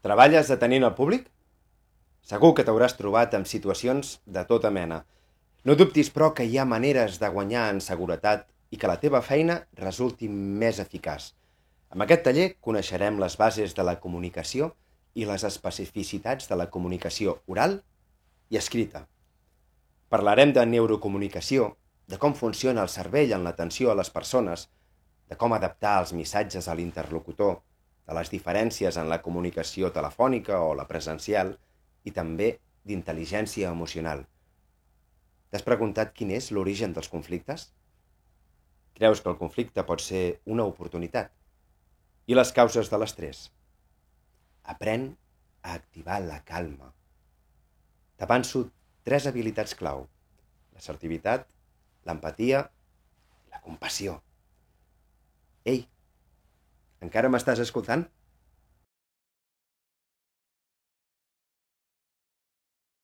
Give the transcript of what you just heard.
Treballes atenent al públic? Segur que t'hauràs trobat amb situacions de tota mena. No dubtis, però, que hi ha maneres de guanyar en seguretat i que la teva feina resulti més eficaç. Amb aquest taller coneixerem les bases de la comunicació i les especificitats de la comunicació oral i escrita. Parlarem de neurocomunicació, de com funciona el cervell en l'atenció a les persones, de com adaptar els missatges a l'interlocutor, de les diferències en la comunicació telefònica o la presencial i també d'intel·ligència emocional. T'has preguntat quin és l'origen dels conflictes? Creus que el conflicte pot ser una oportunitat? I les causes de l'estrès? Aprèn a activar la calma. T'avanço 3 habilitats clau: l'assertivitat, l'empatia i la compassió. Ei, encara m'estàs escoltant?